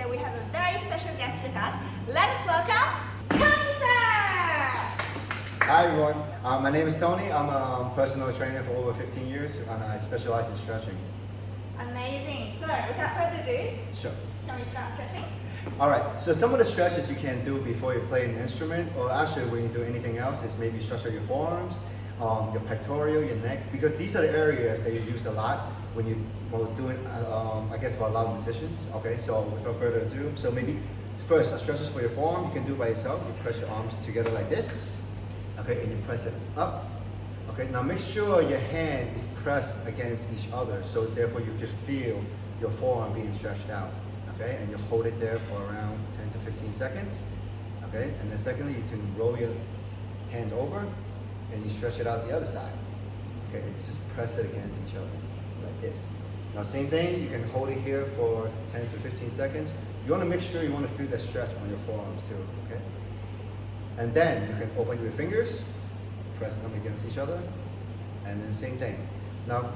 today we have a very special guest with us. Let us welcome Tony sir! Hi everyone, my name is Tony. I'm a personal trainer for over 15 years and I specialize in stretching. Amazing. So without further ado, Sure. can we start stretching? Alright, so some of the stretches you can do before you play an instrument, or actually when you do anything else, is maybe stretch out your forearms, your pectoral, your neck, because these are the areas that you use a lot when you're doing, I guess, for a lot of musicians. Okay, so without further ado, so maybe first, stretches for your forearm, you can do by yourself. You press your arms together like this, okay, and you press it up. Okay, now make sure your hand is pressed against each other, so therefore you can feel your forearm being stretched out. Okay, and you hold it there for around 10 to 15 seconds. Okay, and then secondly, you can roll your hand over and you stretch it out the other side. Okay, and you just press it against each other like this. Now same thing, you can hold it here for 10 to 15 seconds. You want to make sure you want to feel that stretch on your forearms too. Okay, and then you can open your fingers, press them against each other, and then same thing. Now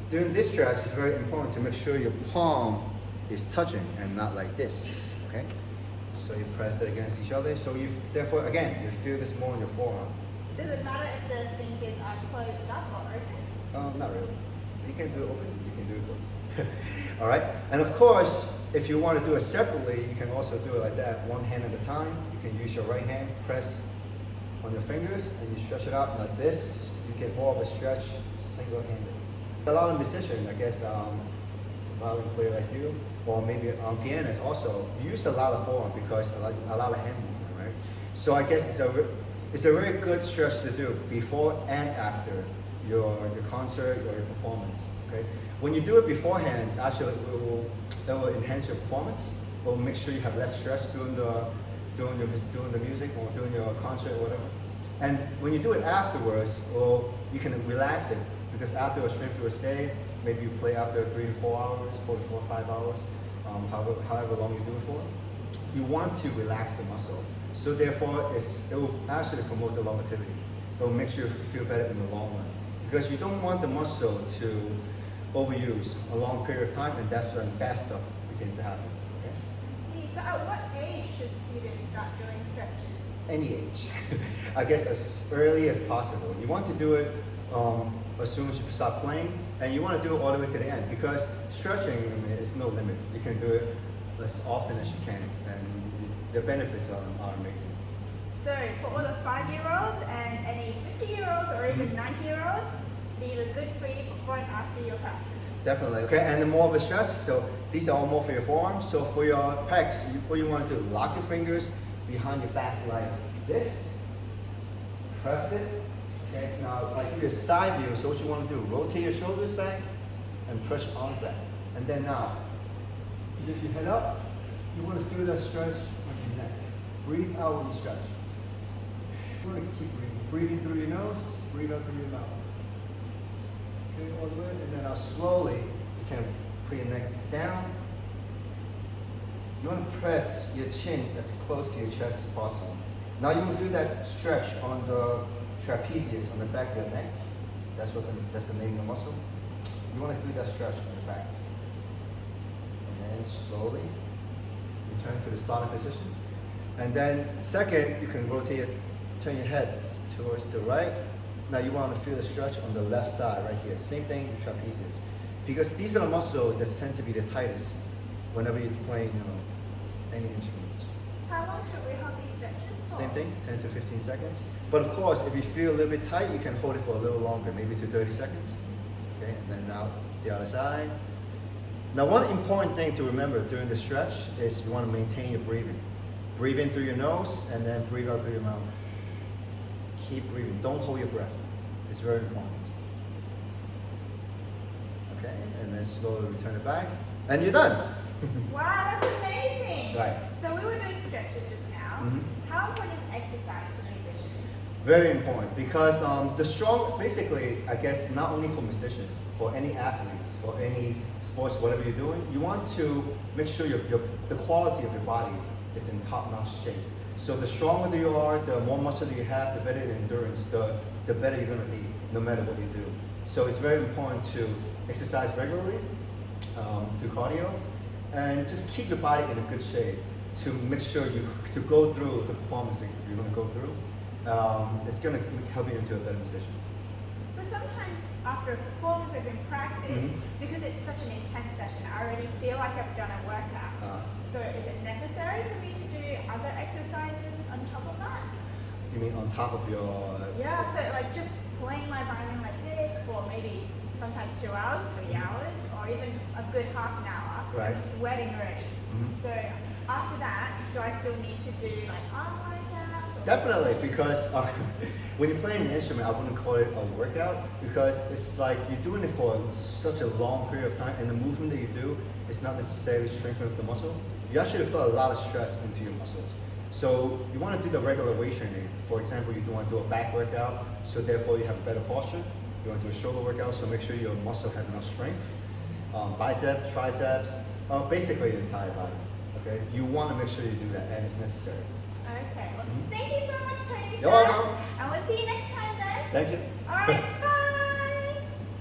during this stretch, it's very important to make sure your palm is touching and not like this, okay? So you press it against each other. So you, therefore, again, you feel this more on your forearm. Does it matter if the fingers are closed up or open? Not really. You can do it open, you can do it closed. All right? And of course, if you want to do it separately, you can also do it like that, one hand at a time. You can use your right hand, press on your fingers, and you stretch it out like this. You get more of a stretch single-handed. A lot of musicians, I guess, violin player like you, or maybe pianists also, use a lot of forearm because a lot of hand movement, right? So I guess it's a very good stretch to do before and after your concert or your performance. Okay, when you do it beforehand, actually it will enhance your performance. It will make sure you have less stress doing the music or doing your concert or whatever. And when you do it afterwards, well, you can relax it because after a straightforward stay, maybe you play after 3 to 4 hours, 4 to 5 hours, however long you do it for. You want to relax the muscle. So therefore, it will actually promote the longevity. It will make you feel better in the long run. Because you don't want the muscle to overuse a long period of time, and that's when bad stuff begins to happen. Okay? I see. So at what age should students start doing stretches? Any age. I guess as early as possible. You want to do it as soon as you start playing, and you want to do it all the way to the end, because stretching, is no limit. You can do it as often as you can, and the benefits are amazing. So for all the 5-year-olds and any 50-year-olds or even 90-year-olds, these are good for you before and after your practice. Definitely, okay, and the more of a stretch, so these are all more for your forearms. So for your pecs, what you want to do, lock your fingers behind your back like this, press it. Okay, now like your side view, so what you want to do, rotate your shoulders back and press your arms back. And then now, lift your head up, you want to feel that stretch on your neck. Breathe out when you stretch. You want to keep breathing. Breathing through your nose, breathe out through your mouth. Okay, all the way, and then now slowly, you can put your neck down. You want to press your chin as close to your chest as possible. Now you will feel that stretch on the trapezius, on the back of your neck. That's the name of the muscle. You want to feel that stretch on the back. And then slowly return to the starting position. And then second, you can turn your head towards the right. Now you want to feel the stretch on the left side right here. Same thing with trapezius. Because these are the muscles that tend to be the tightest whenever you're playing any instrument. How long should we hold these stretches for? Same thing, 10 to 15 seconds. But of course, if you feel a little bit tight, you can hold it for a little longer, maybe to 30 seconds. Okay, and then now the other side. Now one important thing to remember during the stretch is you want to maintain your breathing. Breathe in through your nose and then breathe out through your mouth. Keep breathing, don't hold your breath. It's very important. Okay, and then slowly return it back, and you're done. Wow, that's amazing! Right. So we were doing stretches just now. How important is exercise to musicians? Very important, because basically, I guess, not only for musicians, for any athletes, for any sports, whatever you're doing, you want to make sure the quality of your body is in top-notch shape. So the stronger you are, the more muscle you have, the better the endurance, the better you're going to be, no matter what you do. So it's very important to exercise regularly, do cardio, and just keep your body in a good shape to make sure you to go through the performance that you're going to go through. It's going to help you into a better position. But sometimes after a performance or in practice, because it's such an intense session, I already feel like I've done a workout. So is it necessary for me to do other exercises on top of that? You mean on top of your... Yeah, so like just playing my violin like this for maybe sometimes 2 hours, 3 hours, or even a good half an hour. Right. I'm sweating already. So after that, do I still need to do like arm workouts? Or Definitely, because when you're playing an instrument, I wouldn't call it a workout, because it's like you're doing it for such a long period of time, and the movement that you do is not necessarily strengthening the muscle. You actually put a lot of stress into your muscles. So you want to do the regular weight training. For example, you want to do a back workout, so therefore you have a better posture. You want to do a shoulder workout, so make sure your muscle has enough strength. Biceps, triceps, basically the entire body. Okay, you want to make sure you do that, and it's necessary. Okay, well, thank you so much, Tony. You're welcome. And we'll see you next time then. Thank you. All right, bye.